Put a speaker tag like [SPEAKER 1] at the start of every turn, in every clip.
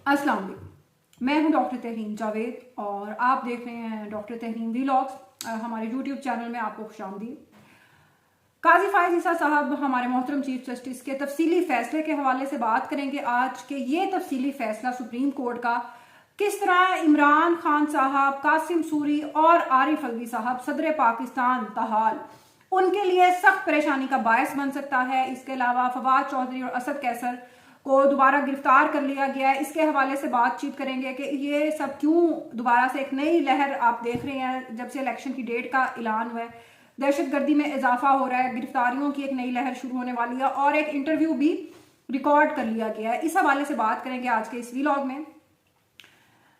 [SPEAKER 1] अस्सलाम वालेकुम। मैं हूं डॉक्टर तहरीन जावेद और आप देख रहे हैं डॉक्टर तहरीन व्लॉग्स। हमारे यूट्यूब चैनल में आपको खुशामदीद। काजी फायज ईसा साहब हमारे मोहतरम चीफ जस्टिस के तफसीली फैसले के हवाले से बात करेंगे आज के ये तफसीली फैसला सुप्रीम कोर्ट का किस तरह इमरान खान साहब, कासिम सूरी और आरिफ अलवी साहब सदर पाकिस्तान तहाल उनके लिए सख्त परेशानी का बायस बन सकता है। इसके अलावा फवाद चौधरी और असद कैसर को दोबारा गिरफ्तार कर लिया गया है। इसके हवाले से बातचीत करेंगे कि ये सब क्यों दोबारा से एक नई लहर आप देख रहे हैं। जब से इलेक्शन की डेट का ऐलान हुआ है, दहशतगर्दी में इजाफा हो रहा है, गिरफ्तारियों की एक नई लहर शुरू होने वाली है और एक इंटरव्यू भी रिकॉर्ड कर लिया गया है। इस हवाले से बात करेंगे आज के इस व्लॉग में।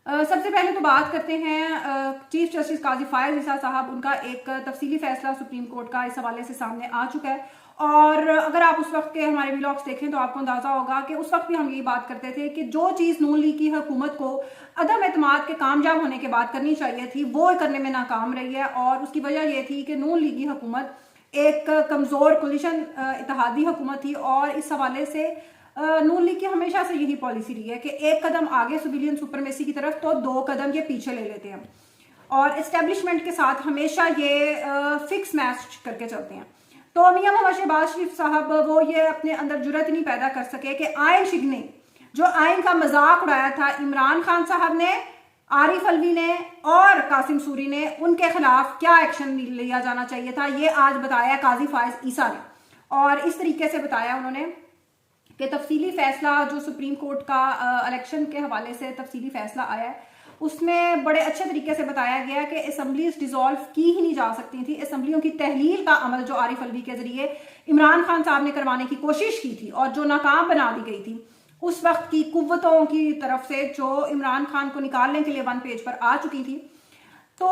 [SPEAKER 1] सबसे पहले तो बात करते हैं चीफ जस्टिस काजी फायज ईसा साहब। उनका एक तफसीली फैसला सुप्रीम कोर्ट का इस हवाले से सामने आ चुका है और अगर आप उस वक्त के हमारे व्लॉग्स देखें तो आपको अंदाजा होगा कि उस वक्त भी हम यही बात करते थे कि जो चीज़ नून लीग की हुकूमत को अदम एतमाद के कामयाब होने के बाद करनी चाहिए थी वो करने में नाकाम रही है। और उसकी वजह यह थी कि नून लीग की हुकूमत एक कमज़ोर कोलिशन इत्तेहादी हुकूमत थी और इस हवाले से नून लीग की हमेशा से यही पॉलिसी रही है कि एक कदम आगे सिविलियन सुपरमेसी की तरफ तो दो कदम ये पीछे ले लेते हैं और एस्टेब्लिशमेंट के साथ हमेशा ये फिक्स मैच करके चलते हैं। तो मियां मोहम्मद शहबाज शरीफ साहब वो ये अपने अंदर जुर्रत नहीं पैदा कर सके कि आयन शिकने जो आयन का मजाक उड़ाया था इमरान खान साहब ने, आरिफ अलवी ने और कासिम सूरी ने, उनके खिलाफ क्या एक्शन लिया जाना चाहिए था। ये आज बताया काजी फायज ईसा ने और इस तरीके से बताया उन्होंने कि तफसीली फैसला जो सुप्रीम कोर्ट का इलेक्शन के हवाले से तफसीली फैसला आया है उसमें बड़े अच्छे तरीके से बताया गया कि असम्बलीज डिसॉल्व की ही नहीं जा सकती थी। असम्बलियों की तहलील का अमल जो आरिफ अलवी के जरिए इमरान खान साहब ने करवाने की कोशिश की थी और जो नाकाम बना दी गई थी उस वक्त की कुव्वतों की तरफ से जो इमरान खान को निकालने के लिए वन पेज पर आ चुकी थी, तो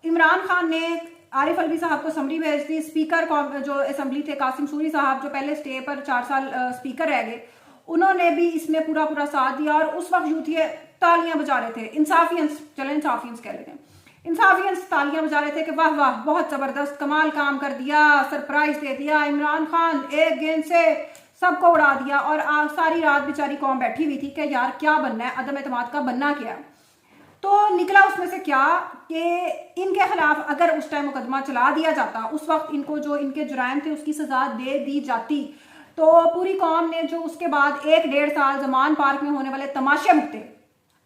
[SPEAKER 1] इमरान खान ने आरिफ अलवी साहब को समरी भेज दी। स्पीकर जो असम्बली थे कासिम सूरी साहब जो पहले स्टे पर 4 साल स्पीकर रह गए, उन्होंने भी इसमें पूरा साथ दिया और उस वक्त यूथ तालियां बजा रहे थे। इंसाफियंस, चले इंसाफियंस कह लेते हैं, इंसाफियंस तालियां बजा रहे थे कि वाह वाह बहुत जबरदस्त, कमाल काम कर दिया, सरप्राइज दे दिया, इमरान खान एक गेंद से सबको उड़ा दिया। और सारी रात बेचारी कौम बैठी हुई थी कि यार क्या बनना है, अदम एतमाद का बनना क्या है। तो निकला उसमें से क्या कि इनके खिलाफ अगर उस टाइम मुकदमा चला दिया जाता, उस वक्त इनको जो इनके जुराइम थे उसकी सजा दे दी जाती, तो पूरी कौम ने जो उसके बाद 1-1.5 साल जमान पार्क में होने वाले तमाशे मुकते।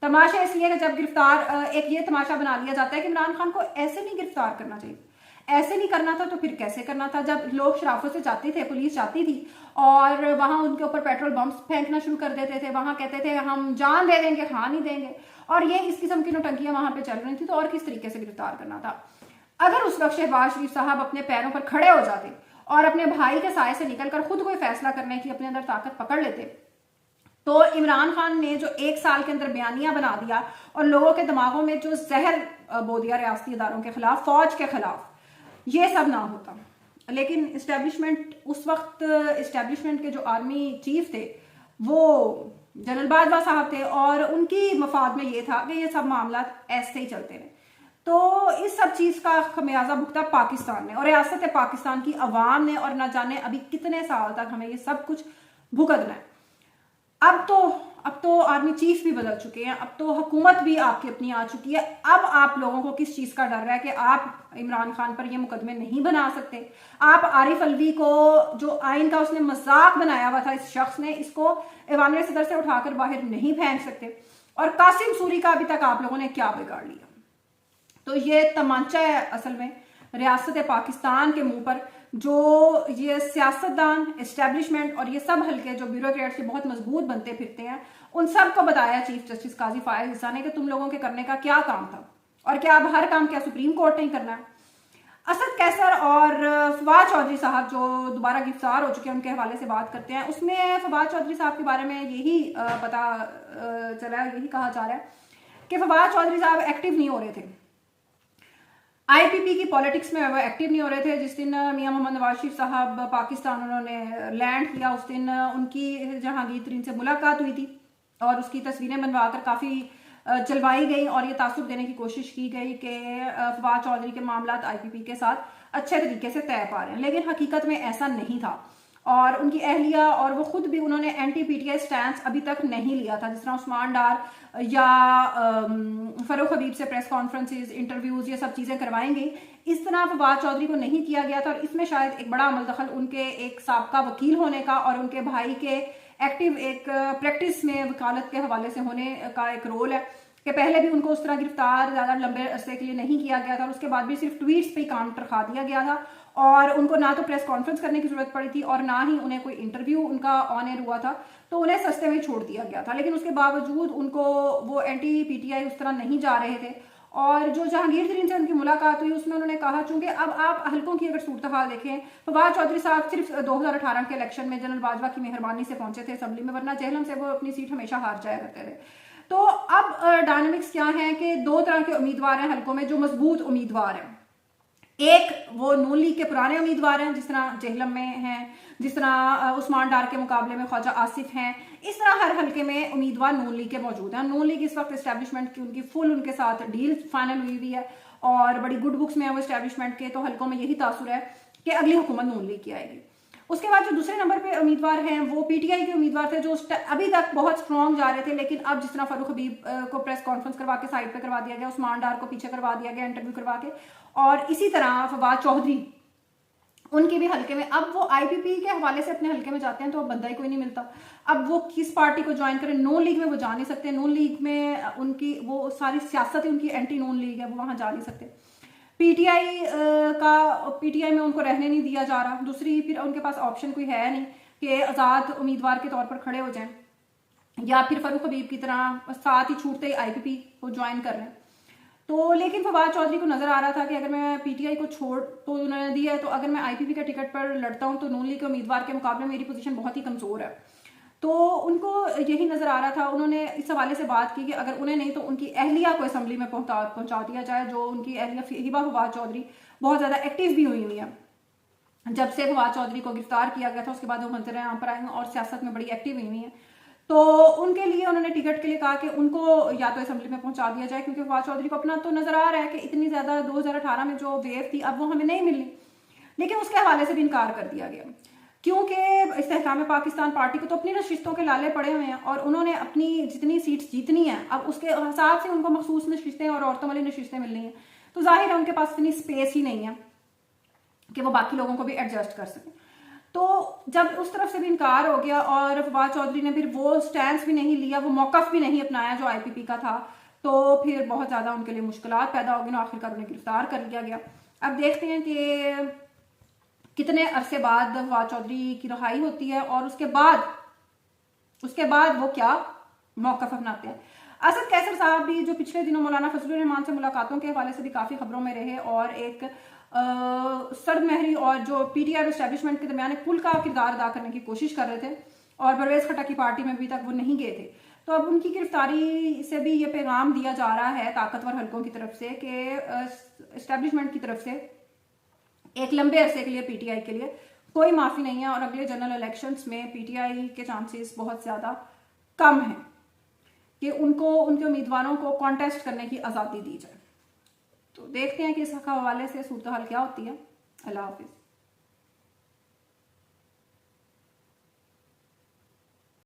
[SPEAKER 1] तमाशा इसलिए कि जब गिरफ्तार एक ये तमाशा बना लिया जाता है कि इमरान खान को ऐसे नहीं गिरफ्तार करना चाहिए, ऐसे नहीं करना था तो फिर कैसे करना था। जब लोग शराफत से जाते थे, पुलिस जाती थी और वहां उनके ऊपर पेट्रोल बम्स फेंकना शुरू कर देते थे, वहां कहते थे हम जान दे देंगे, खान नहीं देंगे, और ये इस किस्म की नौटंकियां वहां पे चल रही थी, तो और किस तरीके से गिरफ्तार करना था। अगर उस वक्त शहबाज शरीफ साहब अपने पैरों पर खड़े हो जाते और अपने भाई के साए से निकलकर खुद कोई फैसला करने की अपने अंदर ताकत पकड़ लेते, तो इमरान खान ने जो 1 साल के अंदर बयानिया बना दिया और लोगों के दिमागों में जो जहर बो दिया रियासती इदारों के खिलाफ, फौज के खिलाफ, ये सब ना होता। लेकिन इस्टेब्लिशमेंट उस वक्त इस्टेब्लिशमेंट के जो आर्मी चीफ थे वो जनरल बाजवा साहब थे और उनकी मफाद में ये था कि ये सब मामला ऐसे ही चलते रहे। तो इस सब चीज का खमियाजा भुगता पाकिस्तान ने और रियासत पाकिस्तान की अवाम ने, और न जाने अभी कितने साल तक हमें ये सब कुछ भुगतना है। अब तो आर्मी चीफ भी बदल चुके हैं, अब तो हुकूमत भी आपकी अपनी आ चुकी है। अब आप लोगों को किस चीज का डर है कि आप इमरान खान पर ये मुकदमे नहीं बना सकते। आप आरिफ अलवी को जो आइन का उसने मजाक बनाया हुआ था इस शख्स ने, इसको ऐवान सदर से उठाकर बाहर नहीं फेंक सकते। और कासिम सूरी का अभी तक आप लोगों ने क्या बिगाड़ लिया। तो ये तमांचा है असल में रियासत पाकिस्तान के मुंह पर, जो ये सियासतदान, एस्टेब्लिशमेंट और ये सब हल्के जो ब्यूरोक्रेट्स के बहुत मजबूत बनते फिरते हैं, उन सब को बताया चीफ जस्टिस काजी फायज ईसा ने कि तुम लोगों के करने का क्या काम था और क्या अब हर काम क्या सुप्रीम कोर्ट नहीं करना है। असद कैसर और फवाद चौधरी साहब जो दोबारा गिरफ्तार हो चुके हैं, उनके हवाले से बात करते हैं। उसमें फवाद चौधरी साहब के बारे में यही पता चला, यही कहा जा रहा है कि फवाद चौधरी साहब एक्टिव नहीं हो रहे थे, आईपीपी की पॉलिटिक्स में वो एक्टिव नहीं हो रहे थे। जिस दिन मियां मोहम्मद नवाज शरीफ साहब पाकिस्तान उन्होंने लैंड किया, उस दिन उनकी जहांगीर तरीन से मुलाकात हुई थी और उसकी तस्वीरें बनवाकर काफ़ी चलवाई गई और ये तासुब देने की कोशिश की गई कि फवाद चौधरी के मामला आईपीपी के साथ अच्छे तरीके से तय पा रहे हैं, लेकिन हकीकत में ऐसा नहीं था। और उनकी अहलिया और वो खुद भी उन्होंने एंटी पीटीआई स्टैंड अभी तक नहीं लिया था। जिस तरह उस्मान डार या फरूख हबीब से प्रेस कॉन्फ्रेंसेस, इंटरव्यूज, ये सब चीजें करवाएंगे, इस तरह फवाद चौधरी को नहीं किया गया था। और इसमें शायद एक बड़ा अमल दखल उनके एक साबका वकील होने का और उनके भाई के एक्टिव एक प्रैक्टिस में वकालत के हवाले से होने का एक रोल है कि पहले भी उनको उस तरह गिरफ्तार ज्यादा लंबे अरसे के लिए नहीं किया गया था और उसके बाद भी सिर्फ ट्वीट्स पे काम रखा दिया गया था और उनको ना तो प्रेस कॉन्फ्रेंस करने की जरूरत पड़ी थी और ना ही उन्हें कोई इंटरव्यू उनका ऑन एयर हुआ था, तो उन्हें सस्ते में छोड़ दिया गया था। लेकिन उसके बावजूद उनको वो एंटी पीटीआई उस तरह नहीं जा रहे थे। और जो जहांगीर तरीन से उनकी मुलाकात हुई उसमें उन्होंने कहा, चूंकि अब आप हल्कों की अगर सूरत हाल देखें, फवाद चौधरी साहब सिर्फ 2018 के इलेक्शन में जनरल बाजवा की मेहरबानी से पहुंचे थे असेंबली में, वरना जेहलम से वो अपनी सीट हमेशा हार जाया करते थे। तो अब डायनामिक्स क्या है कि दो तरह के उम्मीदवार हैं हल्कों में जो मजबूत उम्मीदवार हैं। एक वो नून लीग के पुराने उम्मीदवार हैं, जिस तरह जेहलम में हैं, जिस तरह उस्मान डार के मुकाबले में ख्वाजा आसिफ हैं, इस तरह हर हल्के में उम्मीदवार नून लीग के मौजूद हैं। नून लीग इस वक्त एस्टेब्लिशमेंट की उनकी फुल उनके साथ डील फाइनल हुई हुई है और बड़ी गुड बुक्स में है वो एस्टेब्लिशमेंट के, तो हल्कों में यही तासुर है कि अगली हुकूमत नून लीग की आएगी। उसके बाद जो दूसरे नंबर पे उम्मीदवार हैं वो पीटीआई के उम्मीदवार थे जो अभी तक बहुत स्ट्रॉन्ग जा रहे थे, लेकिन अब जिस तरह फरूख हबीब को प्रेस कॉन्फ्रेंस करवा के साइड पे करवा दिया गया, उस्मान डार को पीछे करवा दिया गया इंटरव्यू करवा के, और इसी तरह फवाद चौधरी उनके भी हल्के में, अब वो आईपीपी के हवाले से अपने हल्के में जाते हैं तो अब बंदा ही कोई नहीं मिलता। अब वो किस पार्टी को ज्वाइन करें, नून लीग में वो जा नहीं सकते, नून लीग में उनकी वो सारी सियासत ही उनकी एंटी नून लीग है, वो वहां जा नहीं सकते। पीटीआई में उनको रहने नहीं दिया जा रहा। दूसरी फिर उनके पास ऑप्शन कोई है नहीं कि आज़ाद उम्मीदवार के तौर पर खड़े हो जाएं या फिर फरूख हबीब की तरह साथ ही छूटते ही आईपीपी को ज्वाइन कर लें। तो लेकिन फवाद चौधरी को नजर आ रहा था कि अगर मैं पीटीआई को छोड़ तो उन्होंने दिया है, तो अगर मैं आईपीपी के टिकट पर लड़ता हूं तो नून लीग के उम्मीदवार के मुकाबले मेरी पोजीशन बहुत ही कमजोर है। तो उनको यही नजर आ रहा था, उन्होंने इस हवाले से बात की कि अगर उन्हें नहीं तो उनकी अहलिया को असेंबली में पहुंचा दिया जाए। जो उनकी अहलिया हिबा फवाद चौधरी बहुत ज्यादा एक्टिव भी हुई है, जब से फवाद चौधरी को गिरफ्तार किया गया था उसके बाद वो मंजर आम पर आए हैं और सियासत में बड़ी एक्टिव हुई है। तो उनके लिए उन्होंने टिकट के लिए कहा कि उनको या तो असेंबली में पहुंचा दिया जाए, क्योंकि फवाद चौधरी को अपना तो नजर आ रहा है कि इतनी ज्यादा 2018 में जो वेव थी अब वो हमें नहीं मिलनी। लेकिन उसके हवाले से भी इनकार कर दिया गया, क्योंकि इस्तेहकाम पाकिस्तान पार्टी को तो अपनी नशिस्तों के लाले पड़े हुए हैं और उन्होंने अपनी जितनी सीट्स जीतनी है अब उसके हिसाब से उनको मखसूस नशिस्तें और औरतों वाली नशिस्तें मिलनी है। तो जाहिर है उनके पास इतनी स्पेस ही नहीं है कि वो बाकी लोगों को भी एडजस्ट कर सकें। तो जब उस तरफ से भी इनकार हो गया और फवाद चौधरी ने फिर वो स्टैंड भी नहीं लिया, वो मौकफ भी नहीं अपनाया जो आईपीपी का था, तो फिर बहुत ज्यादा उनके लिए मुश्किलात पैदा हो गई। आखिरकार उन्हें गिरफ्तार कर लिया गया। अब देखते हैं कि कितने अरसे बाद फवाद चौधरी की रिहाई होती है और उसके बाद वो क्या मौकफ अपनाते हैं। असद कैसर साहब भी जो पिछले दिनों मौलाना फजलुर रहमान से मुलाकातों के हवाले से भी काफी खबरों में रहे और एक सर्द महरी और जो पीटीआई एस्टेब्लिशमेंट के दरमियान पुल का किरदार अदा करने की कोशिश कर रहे थे और परवेज खट्टर की पार्टी में अभी तक वो नहीं गए थे। तो अब उनकी गिरफ्तारी से भी ये पैगाम दिया जा रहा है ताकतवर हल्कों की तरफ से कि एस्टेब्लिशमेंट की तरफ से एक लंबे अरसे के लिए पीटीआई के लिए कोई माफी नहीं है और अगले जनरल इलेक्शंस में पीटीआई के चांसेस बहुत ज्यादा कम है कि उनको उनके उम्मीदवारों को कॉन्टेस्ट करने की आजादी दी जाए। तो देखते हैं कि इस हवाले से सूरत हाल क्या होती है। अल्लाह हाफिज।